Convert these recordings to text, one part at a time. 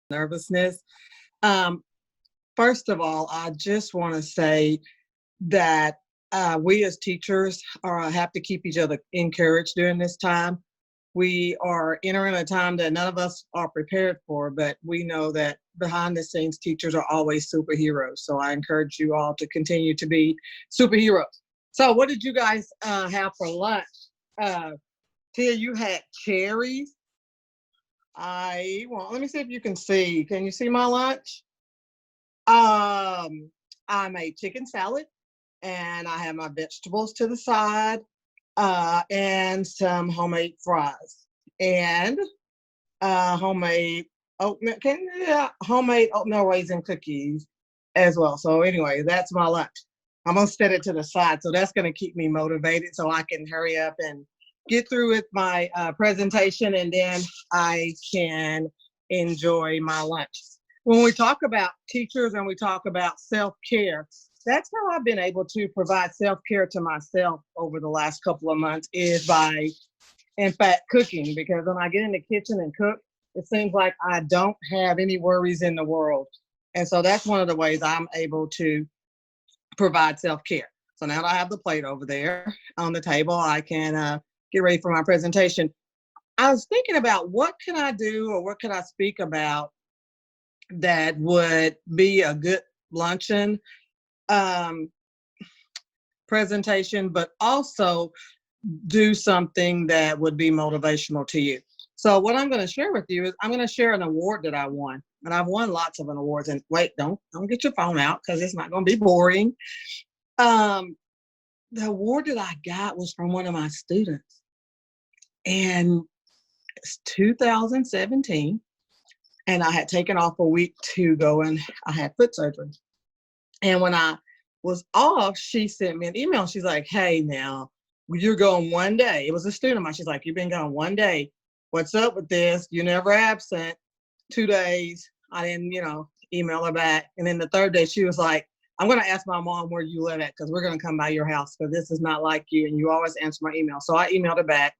nervousness. Um, First of all, I just want to say that we as teachers have to keep each other encouraged during this time. We are entering a time that none of us are prepared for, but we know that behind the scenes, teachers are always superheroes. So I encourage you all to continue to be superheroes. So, what did you guys have for lunch? Uh, Tia, you had cherries. Let me see if you can see. Can you see my lunch? I made chicken salad and I have my vegetables to the side, and some homemade fries and homemade oatmeal, homemade oatmeal raisin cookies as well. So anyway, that's my lunch. I'm gonna set it to the side, so that's gonna keep me motivated, so I can hurry up and get through with my presentation, and then I can enjoy my lunch. When we talk about teachers and we talk about self-care, that's how I've been able to provide self-care to myself over the last couple of months, is by, in fact, cooking. Because when I get in the kitchen and cook, it seems like I don't have any worries in the world. And so that's one of the ways I'm able to provide self-care. So now that I have the plate over there on the table, I can get ready for my presentation. I was thinking about what can I do or what can I speak about that would be a good luncheon um, presentation, but also do something that would be motivational to you. So what I'm going to share with you is I'm going to share an award that I won. And I've won lots of awards. And wait, don't get your phone out, because it's not going to be boring. The award that I got was from one of my students. And it's 2017. And I had taken off a week to go, and I had foot surgery. And when I was off, she sent me an email. She's like, hey, now, you're going one day. It was a student of mine. She's like, you've been gone one day. What's up with this? You're never absent. 2 days. I didn't, email her back. And then the third day, she was like, I'm going to ask my mom where you live at, because we're going to come by your house, because this is not like you. And you always answer my email. So I emailed her back,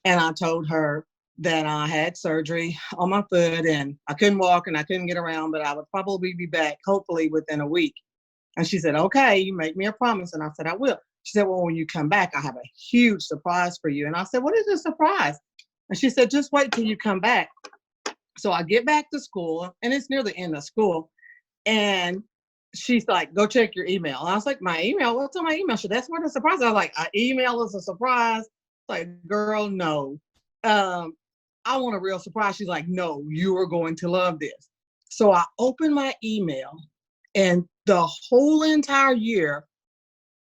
and I told her that I had surgery on my foot and I couldn't walk and I couldn't get around, but I would probably be back hopefully within a week. And she said, okay, you make me a promise. And I said, I will. She said, well, when you come back, I have a huge surprise for you. And I said, what is the surprise? And she said, just wait till you come back. So I get back to school, and it's near the end of school. And she's like, go check your email. And I was like, my email? What's on my email? She said, that's what the surprise. I was like, an email is a surprise? Like, girl, no. I want a real surprise. She's like, no, you are going to love this. So I opened my email, and the whole entire year,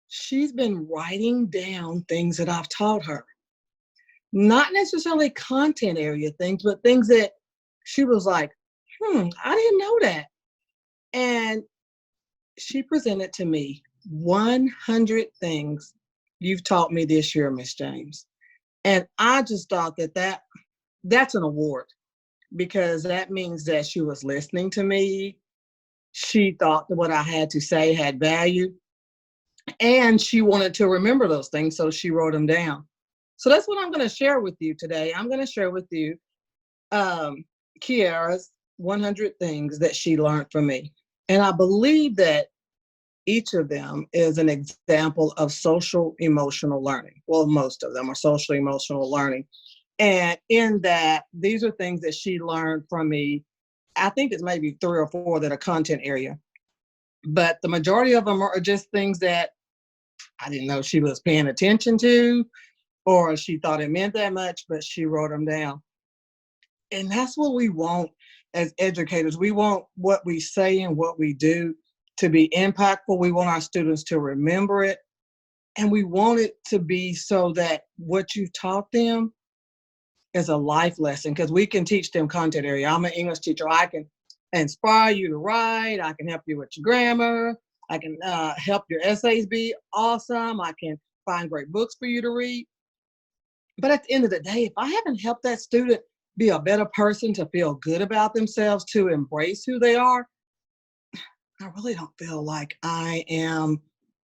she's been writing down things that I've taught her. Not necessarily content area things, but things that she was like, I didn't know that. And she presented to me 100 things you've taught me this year, Miss James. And I just thought that's an award, because that means that she was listening to me. She thought that what I had to say had value, and she wanted to remember those things, so she wrote them down. So that's what I'm going to share with you today. I'm going to share with you Kiara's 100 things that she learned from me. And I believe that each of them is an example of social emotional learning. Well, most of them are social emotional learning. And in that, these are things that she learned from me. I think it's maybe 3 or 4 that are content area, but the majority of them are just things that I didn't know she was paying attention to, or she thought it meant that much, but she wrote them down. And that's what we want as educators. We want what we say and what we do to be impactful. We want our students to remember it. And we want it to be so that what you taught them is a life lesson, because we can teach them content area. I'm an English teacher. I can inspire you to write. I can help you with your grammar. I can help your essays be awesome. I can find great books for you to read. But at the end of the day, if I haven't helped that student be a better person, to feel good about themselves, to embrace who they are, I really don't feel like I am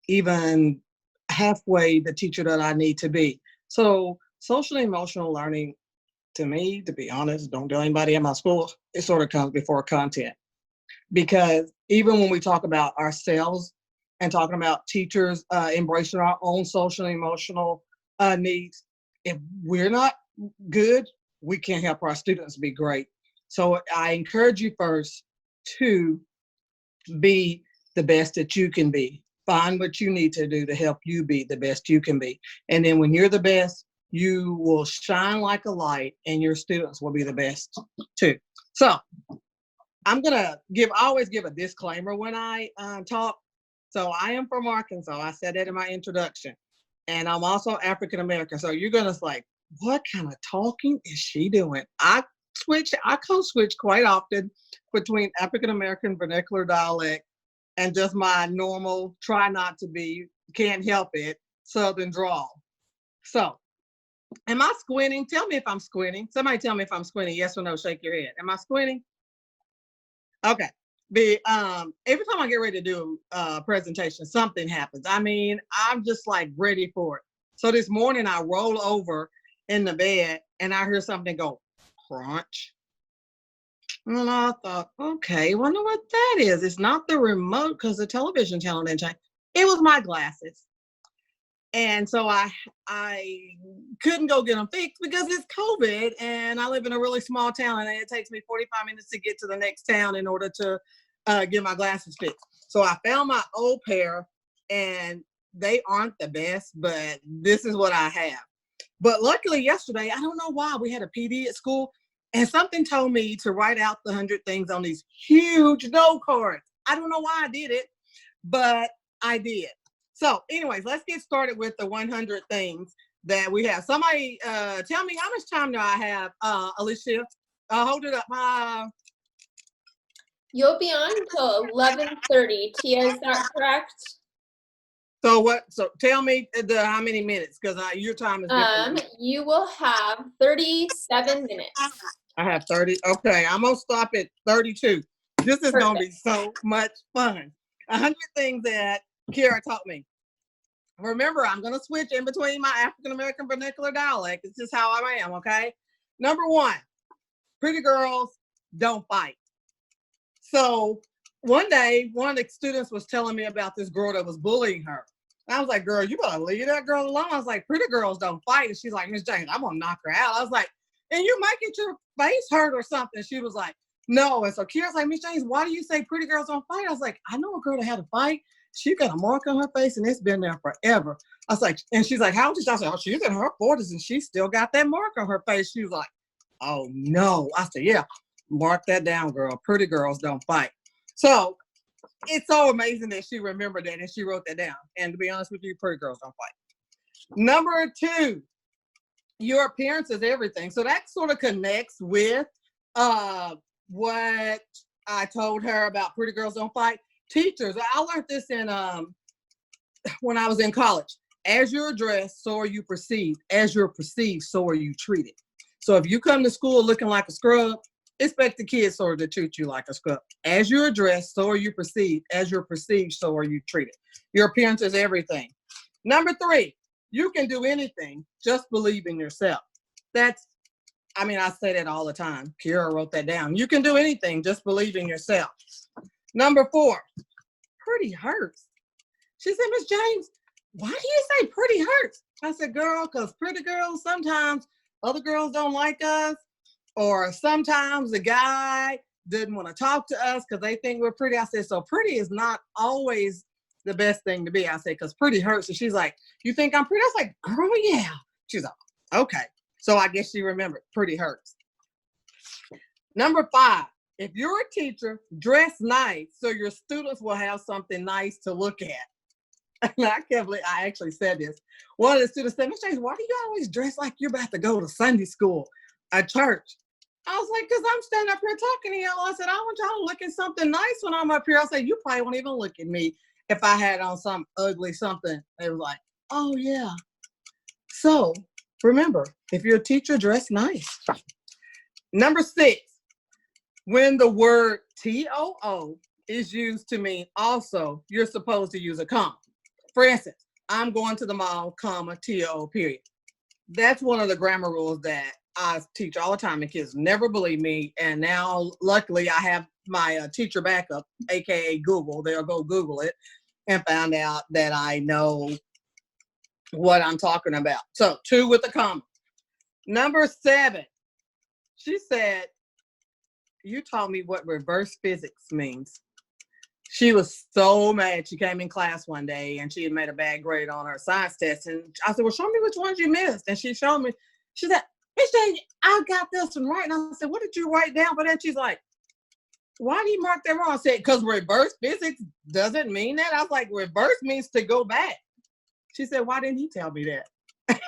even halfway the teacher that I need to be. So social emotional learning to me, to be honest, don't tell anybody in my school, it sort of comes before content. Because even when we talk about ourselves and talking about teachers embracing our own social and emotional needs, if we're not good, we can't help our students be great. So I encourage you first to be the best that you can be. Find what you need to do to help you be the best you can be. And then when you're the best, you will shine like a light and your students will be the best too. So I'm gonna always give a disclaimer when I talk. So I am from Arkansas. I said that in my introduction. And I'm also African American. So you're gonna like, what kind of talking is she doing? I code switch quite often between African American vernacular dialect and just my normal, try not to be, can't help it, Southern drawl. So am I squinting? Tell me if I'm squinting. Somebody tell me if I'm squinting. Yes or no, shake your head. Am I squinting? Okay. Every time I get ready to do a presentation, something happens. I mean, I'm just like ready for it. So this morning I roll over in the bed and I hear something go crunch. And I thought, okay, wonder what that is. It's not the remote because the television channel didn't change. It was my glasses. And so I couldn't go get them fixed because it's COVID and I live in a really small town and it takes me 45 minutes to get to the next town in order to get my glasses fixed. So I found my old pair and they aren't the best, but this is what I have. But luckily yesterday, I don't know why, we had a PD at school and something told me to write out the 100 things on these huge note cards. I don't know why I did it, but I did. So anyways, let's get started with the 100 things that we have. Somebody tell me how much time do I have, Alicia? Hold it up. You'll be on until 11:30. Tia, is that correct? So what? So tell me how many minutes, because your time is different. You will have 37 minutes. I have 30. Okay, I'm gonna stop at 32. This is gonna be so much fun. 100 things that Kiara taught me. Remember, I'm gonna switch in between my African American vernacular dialect. It's just how I am. Okay. Number one, pretty girls don't fight. So one day, one of the students was telling me about this girl that was bullying her. And I was like, girl, you better leave that girl alone. I was like, pretty girls don't fight. And she's like, Miss James, I'm gonna knock her out. I was like, and you might get your face hurt or something. She was like, no. And so Kira's like, Miss James, why do you say pretty girls don't fight? I was like, I know a girl that had a fight. She got a mark on her face and it's been there forever. I was like, and she's like, how old is she? I said, oh, she's in her 40s and she still got that mark on her face. She was like, oh no. I said, yeah, mark that down, girl. Pretty girls don't fight. So it's so amazing that she remembered that and she wrote that down. And to be honest with you, pretty girls don't fight. Number two, your appearance is everything. So that sort of connects with what I told her about pretty girls don't fight. Teachers, I learned this in when I was in college. As you're dressed, so are you perceived. As you're perceived, so are you treated. So if you come to school looking like a scrub, expect the kids sort of to treat you like a scrub. As you're dressed, so are you perceived. As you're perceived, so are you treated. Your appearance is everything. Number three, you can do anything. Just believe in yourself. I say that all the time. Kira wrote that down. You can do anything. Just believe in yourself. Number four, pretty hurts. She said, Miss James, why do you say pretty hurts? I said, girl, because pretty girls, sometimes other girls don't like us. Or sometimes the guy didn't want to talk to us because they think we're pretty. I said, so pretty is not always the best thing to be. I said, because pretty hurts. And she's like, you think I'm pretty? I was like, girl, yeah. She's like, okay. So I guess she remembered pretty hurts. Number five, if you're a teacher, dress nice so your students will have something nice to look at. And I can't believe I actually said this. One of the students said, Miss James, why do you always dress like you're about to go to Sunday school, a church? I was like, because I'm standing up here talking to y'all. I said, I want y'all to look at something nice when I'm up here. I said, you probably won't even look at me if I had on some ugly something. They were like, oh, yeah. So remember, if you're a teacher, dress nice. Number six, when the word TOO is used to mean also, you're supposed to use a comma. For instance, I'm going to the mall, comma, TOO, period. That's one of the grammar rules that I teach all the time and kids never believe me. And now, luckily, I have my teacher backup, AKA Google. They'll go Google it and find out that I know what I'm talking about. So 2 with a comma. Number 7, she said, you taught me what reverse physics means. She was so mad. She came in class one day and she had made a bad grade on her science test. And I said, well, show me which ones you missed. And she showed me. She said, Miss Jane, I got this one right. And I said, what did you write down for that? She's like, why do you mark that wrong? I said, because reverse physics doesn't mean that. I was like, reverse means to go back. She said, why didn't he tell me that?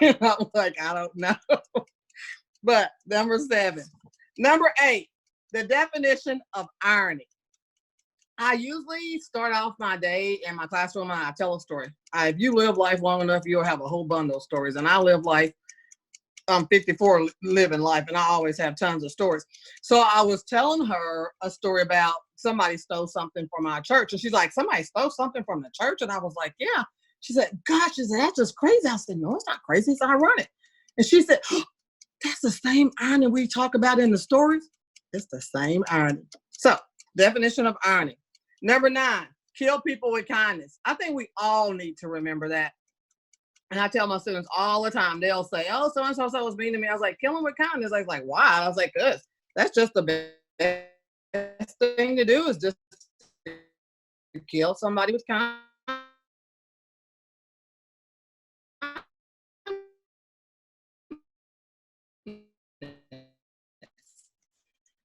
And I was like, I don't know. But number 7. Number 8, the definition of irony. I usually start off my day in my classroom and I tell a story. If you live life long enough, you'll have a whole bundle of stories. And I live life, I'm 54 living life, and I always have tons of stories. So I was telling her a story about somebody stole something from our church. And she's like, somebody stole something from the church? And I was like, yeah. She said, gosh, she said, that's just crazy. I said, no, it's not crazy. It's ironic. And she said, oh, that's the same irony we talk about in the stories. It's the same irony. So, definition of irony. Number 9, kill people with kindness. I think we all need to remember that. And I tell my students all the time, they'll say, oh, so-and-so was mean to me. I was like, kill them with kindness. I was like, why? I was like, good. That's just the best thing to do is just kill somebody with kindness.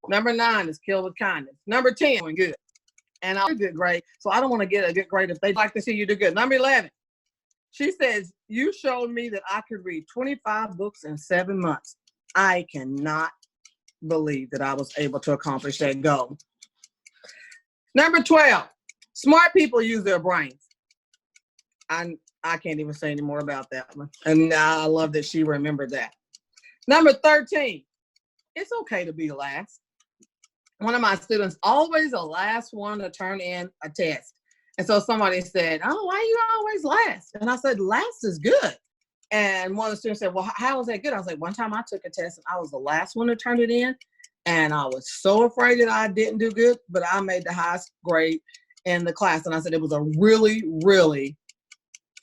Number 9 is kill with kindness. Number 10, doing good. And I'll do good grade. So I don't want to get a good grade if they'd like to see you do good. Number 11, she says, you showed me that I could read 25 books in 7 months. I cannot believe that I was able to accomplish that goal. Number 12, smart people use their brains. I can't even say any more about that one. And I love that she remembered that. Number 13, it's okay to be last. One of my students, always the last one to turn in a test. And so somebody said, oh, why are you always last? And I said, last is good. And one of the students said, well, how was that good? I was like, one time I took a test and I was the last one to turn it in. And I was so afraid that I didn't do good, but I made the highest grade in the class. And I said, it was a really, really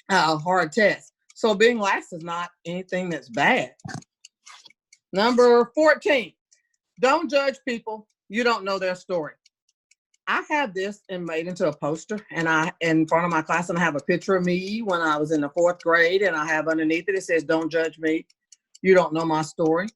hard test. So being last is not anything that's bad. Number 14, don't judge people. You don't know their story. I have this and made into a poster, and I in front of my class, and I have a picture of me when I was in the 4th grade, and I have underneath it says, don't judge me. You don't know my story.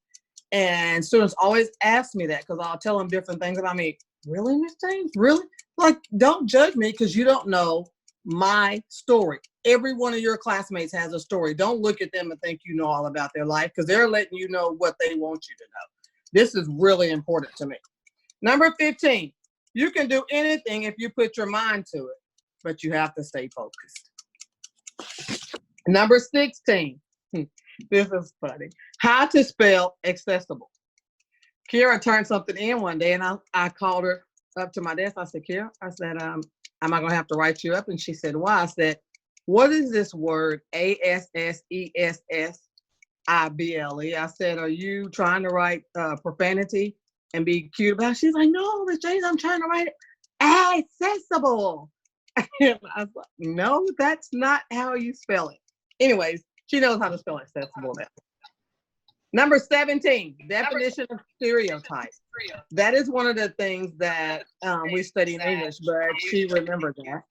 And students always ask me that because I'll tell them different things about me. Really, Miss James? Really? Like, don't judge me because you don't know my story. Every one of your classmates has a story. Don't look at them and think you know all about their life because they're letting you know what they want you to know. This is really important to me. Number 15, you can do anything if you put your mind to it, but you have to stay focused. Number 16, this is funny. How to spell accessible. Kira turned something in one day and I called her up to my desk. I said, Kira, I said, am I going to have to write you up? And she said, why? I said, what is this word ASSESSIBLE? I said, are you trying to write profanity and be cute about it? She's like, no, Miss James, I'm trying to write it accessible. And I was like, no, that's not how you spell it. Anyways, she knows how to spell accessible now. Number 17, definition of stereotype. That is one of the things that we study in English, but she remembered that.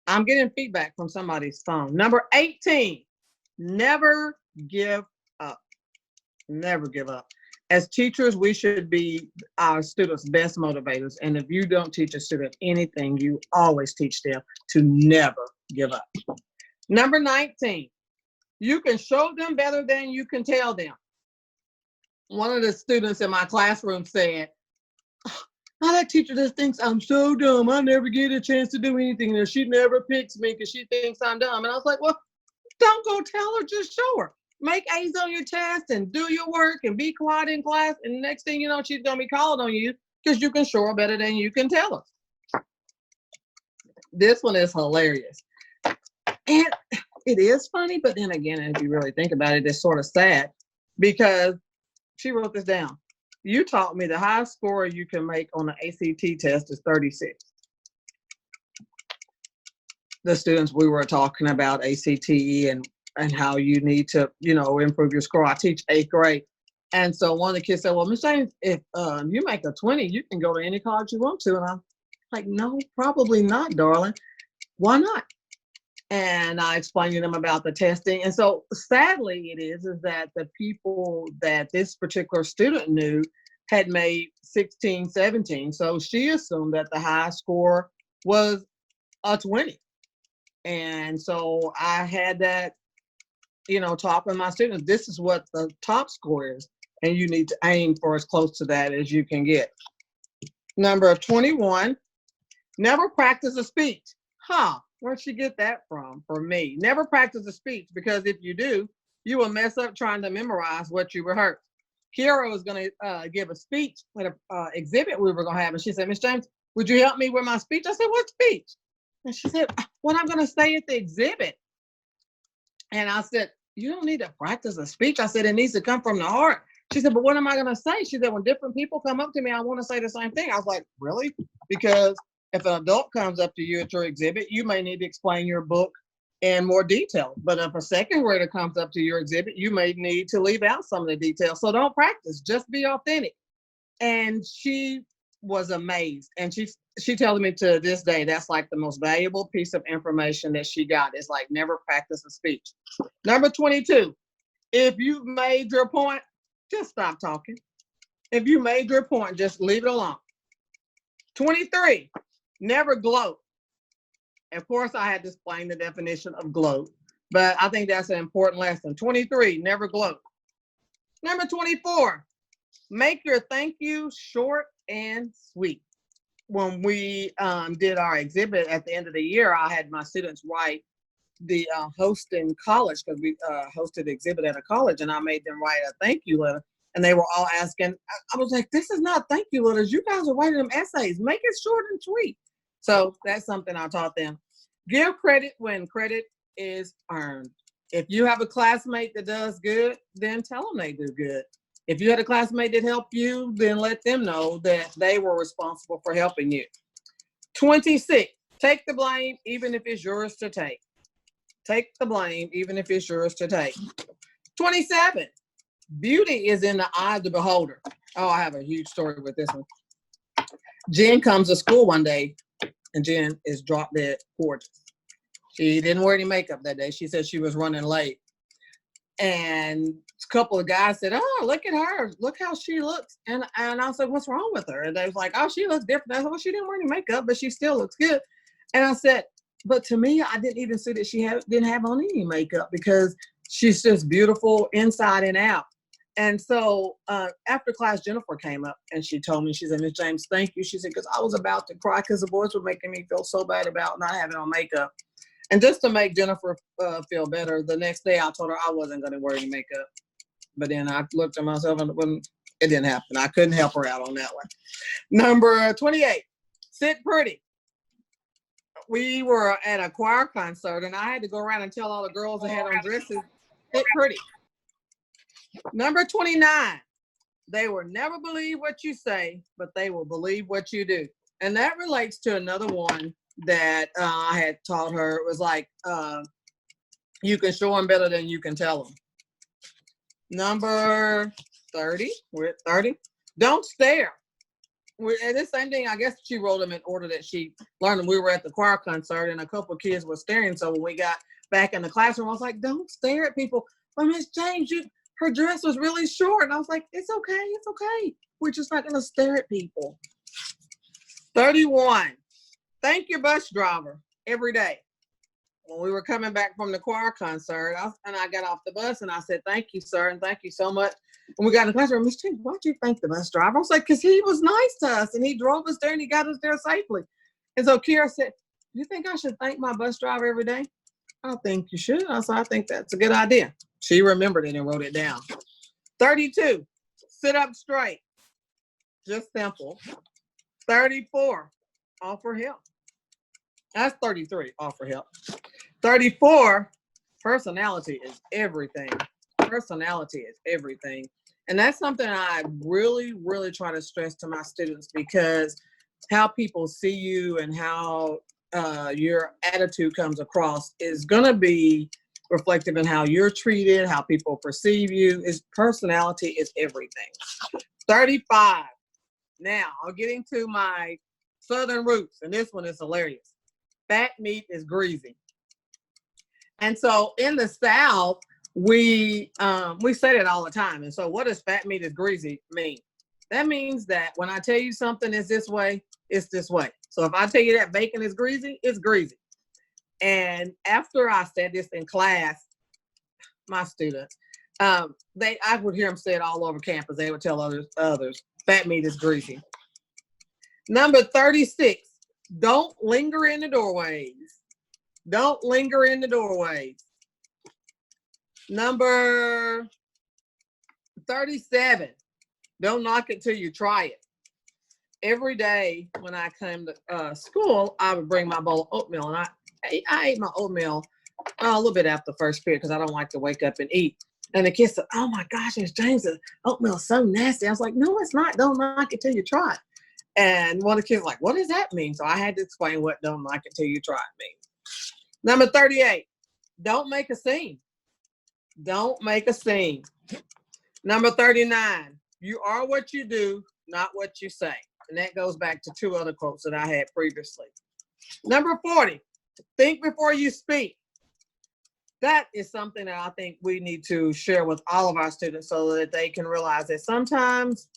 I'm getting feedback from somebody's phone. Number 18, never give up. Never give up. As teachers, we should be our students' best motivators. And if you don't teach a student anything, you always teach them to never give up. Number 19, you can show them better than you can tell them. One of the students in my classroom said, oh, that teacher just thinks I'm so dumb. I never get a chance to do anything. And she never picks me because she thinks I'm dumb. And I was like, well, don't go tell her, just show her. Make A's on your test and do your work and be quiet in class. And the next thing you know, she's going to be calling on you because you can show her better than you can tell her. This one is hilarious. And it is funny, but then again, if you really think about it, it's sort of sad. because she wrote this down. You taught me the highest score you can make on the ACT test is 36. The students we were talking about ACT and how you need to, improve your score. I teach 8th grade. And so one of the kids said, well, Miss James, if you make a 20, you can go to any college you want to. And I'm like, no, probably not, darling. Why not? And I explained to them about the testing. And so sadly it is that the people that this particular student knew had made 16, 17. So she assumed that the high score was a 20. And so I had that, talk with my students. This is what the top score is. And you need to aim for as close to that as you can get. Number 21, never practice a speech. Where'd she get that from? For me, never practice a speech, because if you do, you will mess up trying to memorize what you rehearsed. Kiara was going to give a speech at an exhibit we were going to have. And she said, Miss James, would you help me with my speech? I said, what speech? And she said, what I'm going to say at the exhibit. And I said, you don't need to practice a speech. I said, it needs to come from the heart. She said, but what am I going to say? She said, when different people come up to me, I want to say the same thing. I was like, really? Because if an adult comes up to you at your exhibit, you may need to explain your book in more detail. But if a second grader comes up to your exhibit, you may need to leave out some of the details. So don't practice, just be authentic. And she was amazed. And she tells me to this day, that's like the most valuable piece of information that she got, is like, never practice a speech. Number 22, if you've made your point, just stop talking. If you made your point, just leave it alone. 23, never gloat. Of course, I had to explain the definition of gloat, but I think that's an important lesson. 23, never gloat. Number 24, make your thank you short and sweet. When we did our exhibit at the end of the year, I had my students write the host in college, because we hosted the exhibit at a college, and I made them write a thank you letter. And they were all asking, I was like, this is not thank you letters. You guys are writing them essays. Make it short and sweet. So that's something I taught them. Give credit when credit is earned. If you have a classmate that does good, then tell them they do good. If you had a classmate that helped you, then let them know that they were responsible for helping you. 26, take the blame even if it's yours to take. Take the blame even if it's yours to take. 27, beauty is in the eye of the beholder. Oh, I have a huge story with this one. Jen comes to school one day, and Jen is drop dead gorgeous. She didn't wear any makeup that day. She said she was running late. And a couple of guys said, oh, look at her. Look how she looks. And I said, what's wrong with her? And they was like, oh, she looks different. I said, well, she didn't wear any makeup, but she still looks good. And I said, but to me, I didn't even see that she didn't have on any makeup, because she's just beautiful inside and out. And so after class, Jennifer came up and she told me, she said, Miss James, thank you. She said, because I was about to cry because the boys were making me feel so bad about not having on makeup. And just to make Jennifer feel better, the next day I told her I wasn't going to wear any makeup. But then I looked at myself and it didn't happen. I couldn't help her out on that one. Number 28, sit pretty. We were at a choir concert and I had to go around and tell all the girls that had on dresses, sit pretty. Number 29, they will never believe what you say, but they will believe what you do. And that relates to another one that I had taught her. It was like, you can show them better than you can tell them. Number 30, we're at 30. Don't stare. And the same thing, I guess she wrote them in order that she learned them. We were at the choir concert and a couple of kids were staring. So when we got back in the classroom, I was like, don't stare at people. But Miss James, her dress was really short. And I was like, it's okay, it's okay. We're just not gonna stare at people. 31, thank your bus driver every day. When we were coming back from the choir concert, I got off the bus and I said, thank you, sir, and thank you so much. And we got in the classroom, Miss James, why'd you thank the bus driver? I was like, because he was nice to us and he drove us there and he got us there safely. And so Kira said, you think I should thank my bus driver every day? I think you should. I said, I think that's a good idea. She remembered it and wrote it down. 32, sit up straight. Just simple. 34, offer help. That's 33, offer help. 34, personality is everything. personality is everything. And that's something I really, really try to stress to my students, because how people see you and how your attitude comes across is going to be reflective in how you're treated, how people perceive you. Is personality is everything. 35. Now, I'm getting to my Southern roots, and this one is hilarious. Fat meat is greasy. And so in the South, we say that all the time. And so what does fat meat is greasy mean? That means that when I tell you something is this way, it's this way. So if I tell you that bacon is greasy, it's greasy. And after I said this in class, my students, I would hear them say it all over campus. They would tell others, fat meat is greasy. Number 36, don't linger in the doorways. Don't linger in the doorways. Number 37, don't knock it till you try it. Every day when I came to school, I would bring my bowl of oatmeal, and I ate my oatmeal a little bit after the first period because I don't like to wake up and eat. And the kids said, "Oh my gosh, Miss James, the oatmeal is so nasty." I was like, "No, it's not. Don't knock it till you try it." And one of the kids was like, "What does that mean?" So I had to explain what "don't knock it till you try it" means. Number 38, don't make a scene. Don't make a scene. Number 39, you are what you do, not what you say. And that goes back to two other quotes that I had previously. Number 40, think before you speak. That is something that I think we need to share with all of our students so that they can realize that sometimes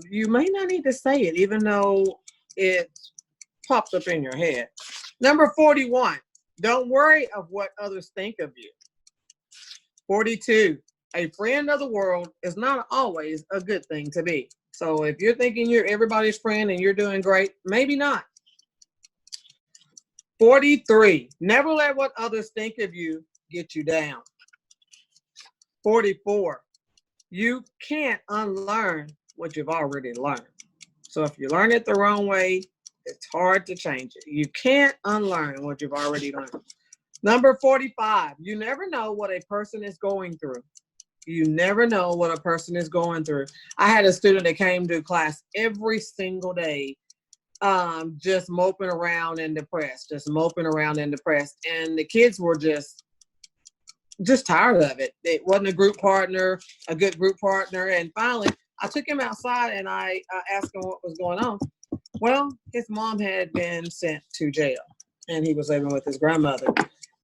you may not need to say it, even though it pops up in your head. Number 41, don't worry of what others think of you. 42, a friend of the world is not always a good thing to be. So if you're thinking you're everybody's friend and you're doing great, maybe not. 43, never let what others think of you get you down. 44, you can't unlearn what you've already learned. So if you learn it the wrong way, it's hard to change it. You can't unlearn what you've already learned. Number 45, you never know what a person is going through. You never know what a person is going through. I had a student that came to class every single day, just moping around and depressed, just moping around and depressed. And the kids were just tired of it. It wasn't a good group partner. And finally, I took him outside and I asked him what was going on. Well, his mom had been sent to jail and he was living with his grandmother.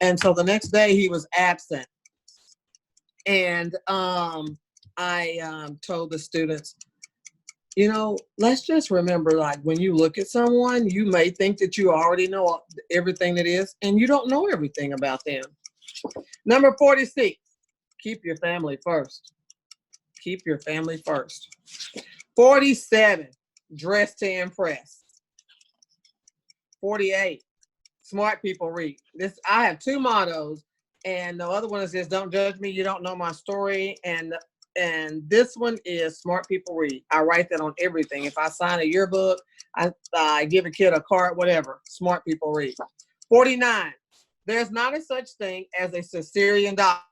And so the next day he was absent. And I told the students, let's just remember, like, when you look at someone, you may think that you already know everything that is, and you don't know everything about them. Number 46, keep your family first. Keep your family first. 47, dress to impress. 48, smart people read. I have two mottos, and the other one is this: don't judge me, you don't know my story. And this one is smart people read. I write that on everything. If I sign a yearbook, I give a kid a card, whatever. Smart people read. 49, there's not a such thing as a Caesarean doctor.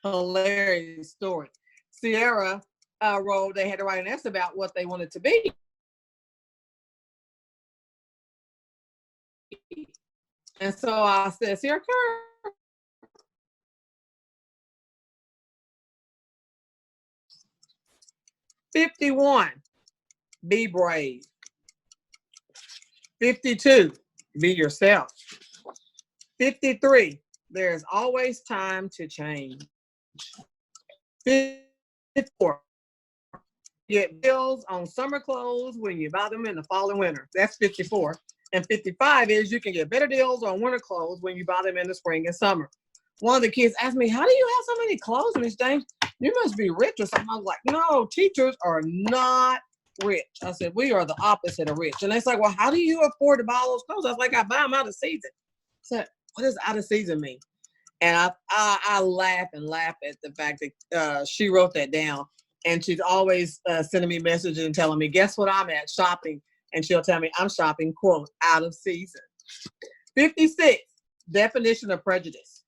Hilarious story. Sierra wrote, they had to write an essay about what they wanted to be. And so I said, Sierra, 51, be brave. 52, be yourself. 53, there's always time to change. 54, get bills on summer clothes when you buy them in the fall and winter. That's 54. And 55 is you can get better deals on winter clothes when you buy them in the spring and summer. One of the kids asked me, how do you have so many clothes, Miss James? You must be rich or something. I was like, no, teachers are not rich. I said, we are the opposite of rich. And they said, well, how do you afford to buy those clothes? I was like, I buy them out of season. I said, what does out of season mean? And I laugh and laugh at the fact that she wrote that down. And she's always sending me messages and telling me, guess what I'm at? Shopping. And she'll tell me I'm shopping, quote, out of season. 56, definition of prejudice.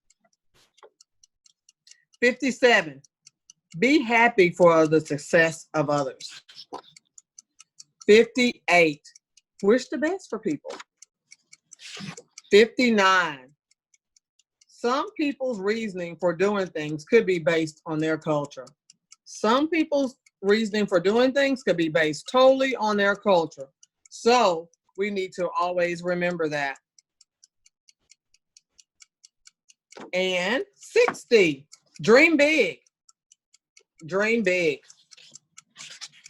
57, be happy for the success of others. 58, wish the best for people. 59, some people's reasoning for doing things could be based on their culture. Some people's reasoning for doing things could be based totally on their culture. So we need to always remember that. And 60, dream big. Dream big.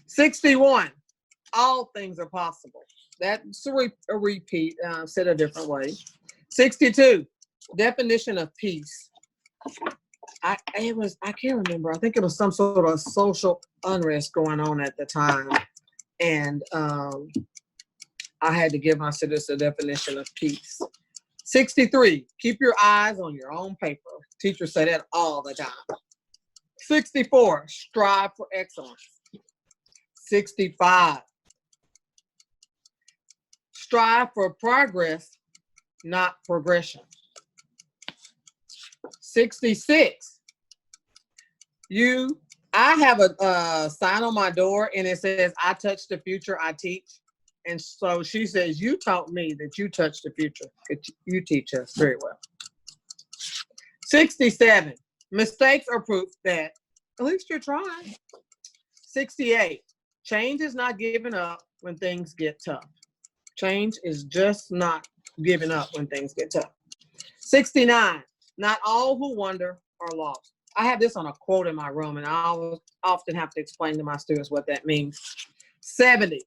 61, all things are possible. That's a repeat, said a different way. 62, definition of peace. I can't remember. I think it was some sort of social unrest going on at the time. And I had to give my students a definition of peace. 63, keep your eyes on your own paper. Teachers say that all the time. 64, strive for excellence. 65, strive for progress, not progression. 66, I have a sign on my door and it says, I touch the future I teach. And so she says, you taught me that you touch the future. You teach us very well. 67, mistakes are proof that at least you're trying. 68, change is not giving up when things get tough. Change is just not giving up when things get tough. 69, not all who wander are lost. I have this on a quote in my room, and I often have to explain to my students what that means. 70,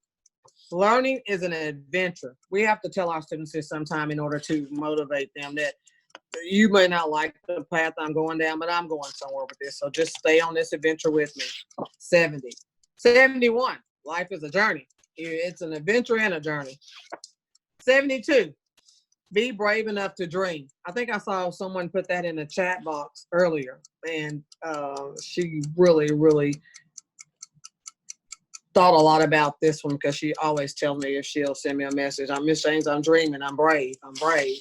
learning is an adventure. We have to tell our students this sometime in order to motivate them that you may not like the path I'm going down, but I'm going somewhere with this. So just stay on this adventure with me. 70. 71, life is a journey. It's an adventure and a journey. 72, be brave enough to dream. I think I saw someone put that in the chat box earlier, and she really, really thought a lot about this one because she always tells me if she'll send me a message, I'm Miss James, I'm dreaming, I'm brave, I'm brave.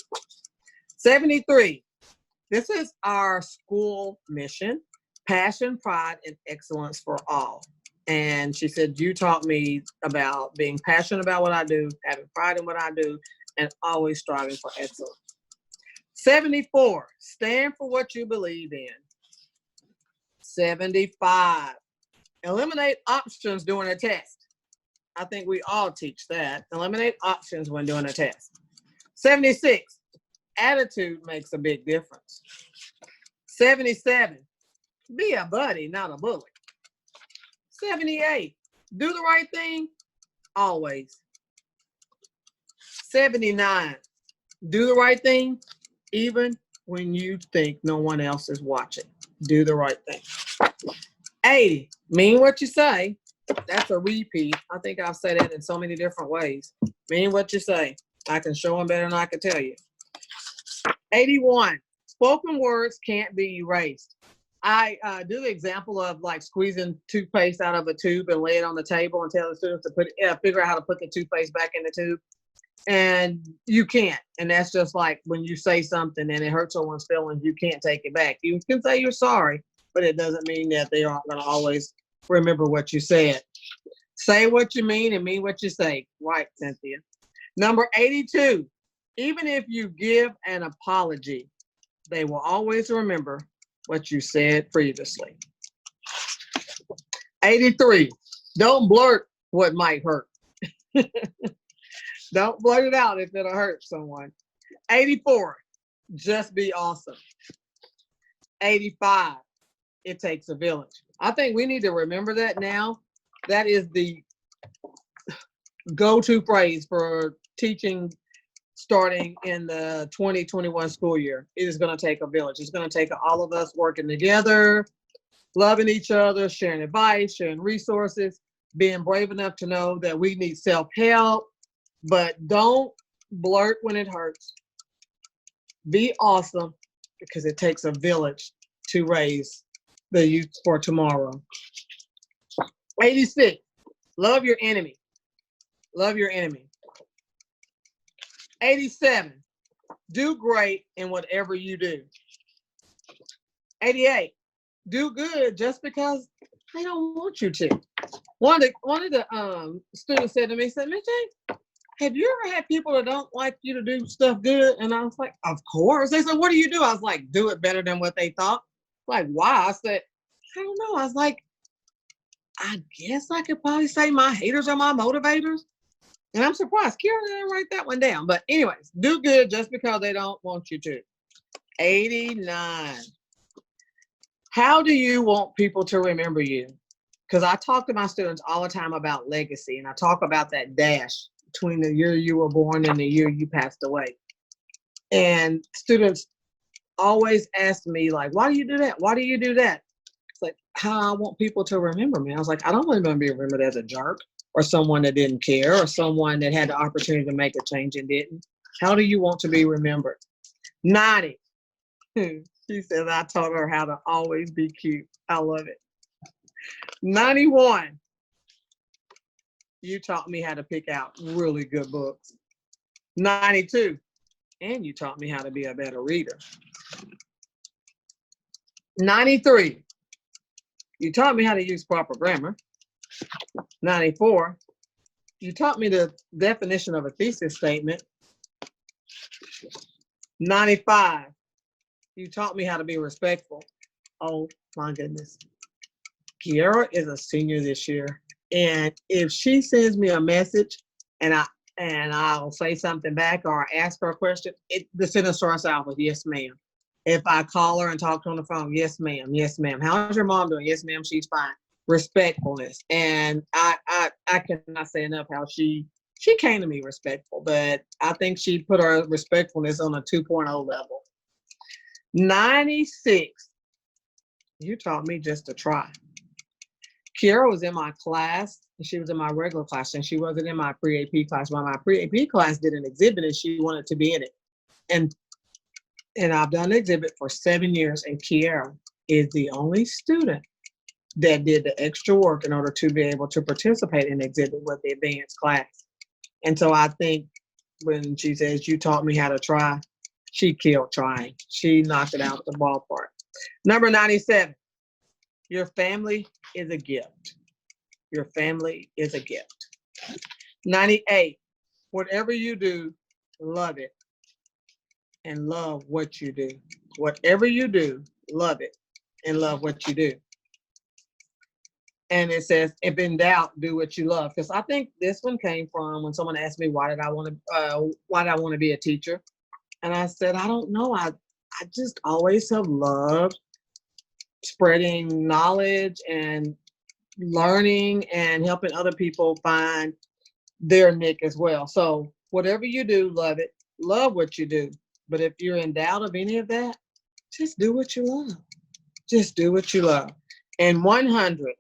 73, this is our school mission, passion, pride, and excellence for all. And she said, you taught me about being passionate about what I do, having pride in what I do, and always striving for excellence. 74, stand for what you believe in. 75, eliminate options during a test. I think we all teach that. Eliminate options when doing a test. 76, attitude makes a big difference. 77, be a buddy, not a bully. 78, do the right thing, always. 79, do the right thing, even when you think no one else is watching. Do the right thing. 80, mean what you say. That's a repeat. I think I've said that in so many different ways. Mean what you say. I can show them better than I can tell you. 81, spoken words can't be erased. I do the example of like squeezing toothpaste out of a tube and lay it on the table and tell the students to figure out how to put the toothpaste back in the tube. And you can't. And that's just like when you say something and it hurts someone's feelings, you can't take it back. You can say you're sorry, but it doesn't mean that they aren't going to always remember what you said. Say what you mean and mean what you say. Right, Cynthia. Number 82, even if you give an apology, they will always remember what you said previously. 83, don't blurt what might hurt. Don't blurt it out if it'll hurt someone. 84, just be awesome. 85, it takes a village. I think we need to remember that now. That is the go-to phrase for teaching starting in the 2021 school year. It is going to take a village. It's going to take all of us working together, loving each other, sharing advice, sharing resources, being brave enough to know that we need self-help, but don't blurt when it hurts. Be awesome because it takes a village to raise the youth for tomorrow. 86, love your enemy. Love your enemy. 87, do great in whatever you do. 88, do good just because they don't want you to. One of the students said to me, said, Miss Jane, have you ever had people that don't like you to do stuff good? And I was like, of course. They said, what do you do? I was like, do it better than what they thought. Like, why? I said, I don't know. I was like, I guess I could probably say my haters are my motivators. And I'm surprised Kira didn't write that one down. But anyways, do good just because they don't want you to. 89. How do you want people to remember you? Because I talk to my students all the time about legacy, and I talk about that dash between the year you were born and the year you passed away. And students always ask me, like, why do you do that? Why do you do that? It's like, how I want people to remember me. I was like, I don't want to be remembered as a jerk or someone that didn't care or someone that had the opportunity to make a change and didn't. How do you want to be remembered? 90. She says, I taught her how to always be cute. I love it. 91. You taught me how to pick out really good books. 92. And you taught me how to be a better reader. 93. You taught me how to use proper grammar. 94. You taught me the definition of a thesis statement. 95. You taught me how to be respectful. Oh my goodness. Kiara is a senior this year. And if she sends me a message and I'll say something back or ask her a question, the sentence starts out with yes, ma'am. If I call her and talk to her on the phone, yes, ma'am, yes, ma'am. How's your mom doing? Yes, ma'am, she's fine. Respectfulness. And I cannot say enough how she came to me respectful, but I think she put her respectfulness on a 2.0 level. 96. You taught me just to try. Kiara was in my class, and she was in my regular class, and she wasn't in my pre-AP class. While my pre-AP class did an exhibit, and she wanted to be in it. And I've done the exhibit for 7 years, and Kiara is the only student that did the extra work in order to be able to participate in the exhibit with the advanced class. And so I think when she says, you taught me how to try, she killed trying. She knocked it out the ballpark. Number 97, your family is a gift. Your family is a gift. 98, whatever you do, love it and love what you do. Whatever you do, love it and love what you do. And it says, if in doubt, do what you love. Because I think this one came from when someone asked me, why did I want to be a teacher? And I said, I don't know. I just always have loved spreading knowledge and learning and helping other people find their niche as well. So whatever you do, love it. Love what you do. But if you're in doubt of any of that, just do what you love. Just do what you love. And 100,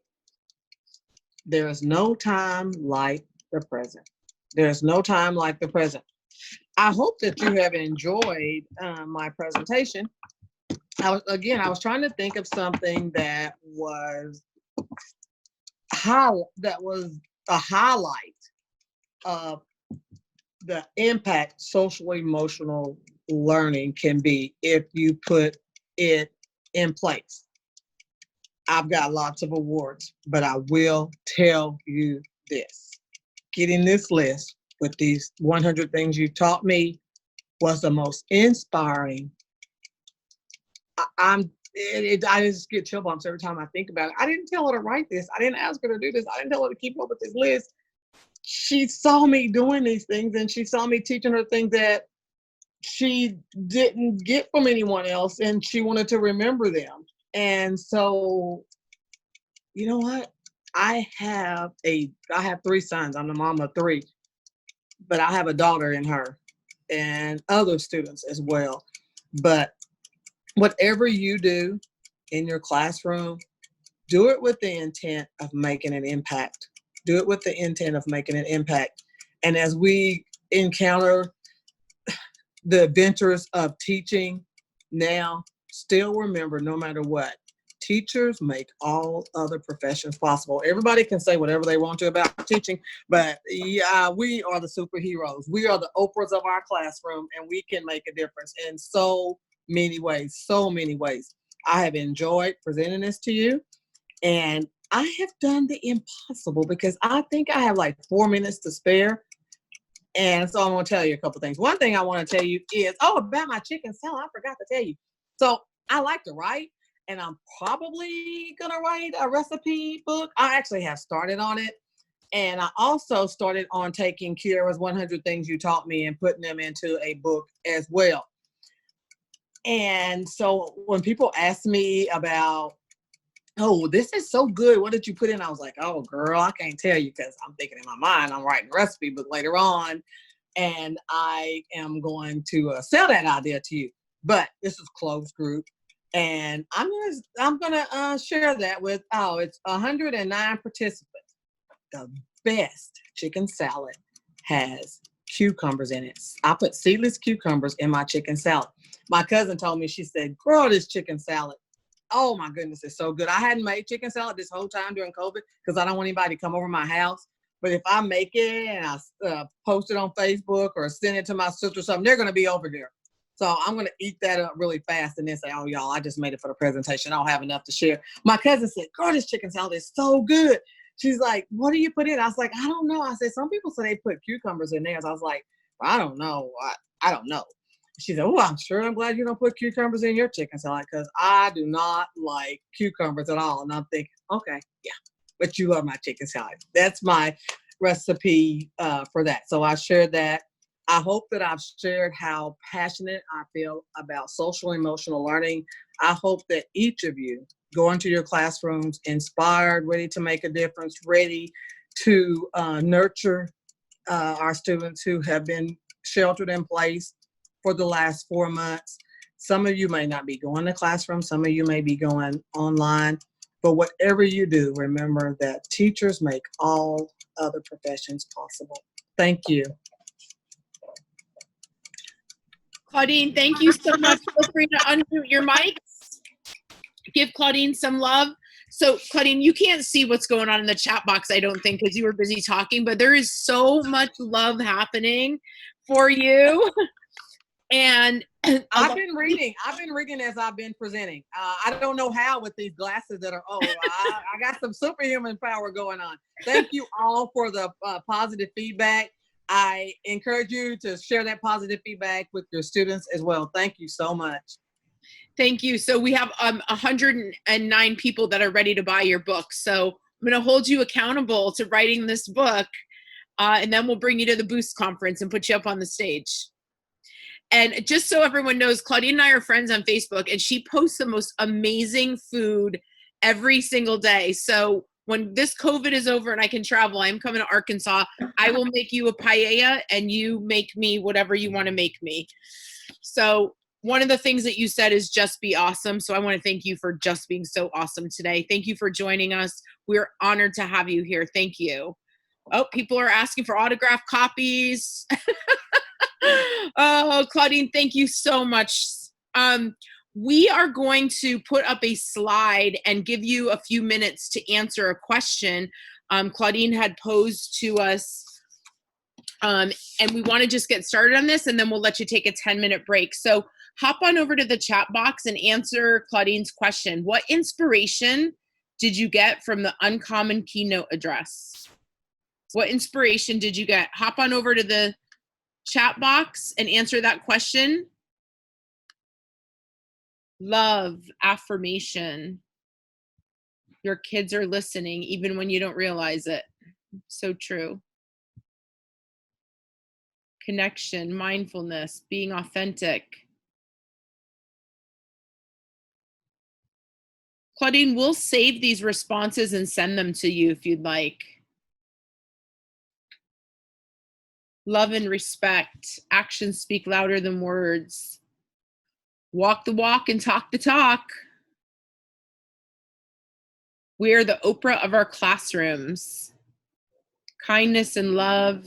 there is no time like the present. There's no time like the present. I hope that you have enjoyed my presentation. I was trying to think of something that was a highlight of the impact social emotional learning can be if you put it in place. I've got lots of awards, but I will tell you this. Getting this list with these 100 things you taught me was the most inspiring. I just get chill bumps every time I think about it. I didn't tell her to write this. I didn't ask her to do this. I didn't tell her to keep up with this list. She saw me doing these things, and she saw me teaching her things that she didn't get from anyone else, and she wanted to remember them. And so, you know what? I have 3 sons. I'm the mom of 3, but I have a daughter in her and other students as well. But whatever you do in your classroom, do it with the intent of making an impact. Do it with the intent of making an impact. And as we encounter the adventures of teaching now, still remember, no matter what, teachers make all other professions possible. Everybody can say whatever they want to about teaching, but yeah, we are the superheroes. We are the Oprahs of our classroom, and we can make a difference in so many ways, so many ways. I have enjoyed presenting this to you, and I have done the impossible because I think I have like 4 minutes to spare. And so I'm going to tell you a couple things. One thing I want to tell you is, about my chicken salad. I forgot to tell you. So I like to write, and I'm probably going to write a recipe book. I actually have started on it. And I also started on taking Kiara's 100 Things You Taught Me and putting them into a book as well. And so when people ask me about, oh, this is so good, what did you put in? I was like, oh, girl, I can't tell you because I'm thinking in my mind, I'm writing a recipe book later on, and I am going to sell that idea to you. But this is closed group, and I'm gonna share that with, it's 109 participants. The best chicken salad has cucumbers in it. I put seedless cucumbers in my chicken salad. My cousin told me, she said, girl, this chicken salad, oh my goodness, it's so good. I hadn't made chicken salad this whole time during COVID because I don't want anybody to come over my house. But if I make it and I post it on Facebook or send it to my sister or something, they're going to be over there. So I'm going to eat that up really fast and then say, oh, y'all, I just made it for the presentation. I don't have enough to share. My cousin said, girl, this chicken salad is so good. She's like, what do you put in? I was like, I don't know. I said, some people say they put cucumbers in theirs. I was like, well, I don't know. I don't know. She said, oh, I'm glad you don't put cucumbers in your chicken salad because I do not like cucumbers at all. And I'm thinking, okay, yeah, but you love my chicken salad. That's my recipe for that. So I shared that. I hope that I've shared how passionate I feel about social emotional learning. I hope that each of you go into your classrooms inspired, ready to make a difference, ready to nurture our students who have been sheltered in place for the last 4 months. Some of you may not be going to classroom, some of you may be going online, but whatever you do, remember that teachers make all other professions possible. Thank you. Claudine, thank you so much. Feel free to unmute your mics. Give Claudine some love. So Claudine, you can't see what's going on in the chat box, I don't think, because you were busy talking, but there is so much love happening for you. And I've been reading as I've been presenting. I don't know how with these glasses that are, I got some superhuman power going on. Thank you all for the positive feedback. I encourage you to share that positive feedback with your students as well. Thank you so much. Thank you. So we have 109 people that are ready to buy your book. So I'm going to hold you accountable to writing this book, and then we'll bring you to the Boost conference and put you up on the stage. And just so everyone knows, Claudine and I are friends on Facebook, and she posts the most amazing food every single day. So when this COVID is over and I can travel, I'm coming to Arkansas. I will make you a paella, and you make me whatever you want to make me. So one of the things that you said is just be awesome. So I want to thank you for just being so awesome today. Thank you for joining us. We're honored to have you here. Thank you. Oh, people are asking for autograph copies. Oh, Claudine, thank you so much. We are going to put up a slide and give you a few minutes to answer a question Claudine had posed to us. And we want to just get started on this, and then we'll let you take a 10-minute break. So hop on over to the chat box and answer Claudine's question. What inspiration did you get from the Uncommon Keynote address? What inspiration did you get? Hop on over to the chat box and answer that question. Love, affirmation. Your kids are listening even when you don't realize it. So true. Connection, mindfulness, being authentic. Claudine, we'll save these responses and send them to you if you'd like. Love and respect. Actions speak louder than words. Walk the walk and talk the talk. We are the Oprah of our classrooms. Kindness and love.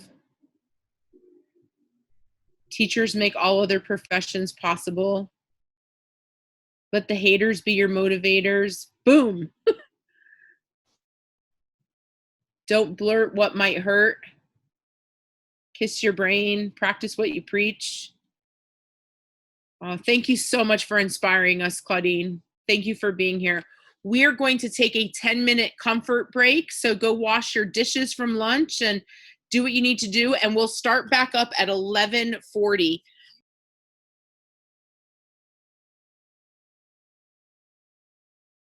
Teachers make all other professions possible. Let the haters be your motivators. Boom. Don't blurt what might hurt. Kiss your brain. Practice what you preach. Thank you so much for inspiring us, Claudine. Thank you for being here. We are going to take a 10-minute comfort break. So go wash your dishes from lunch and do what you need to do. And we'll start back up at 11:40.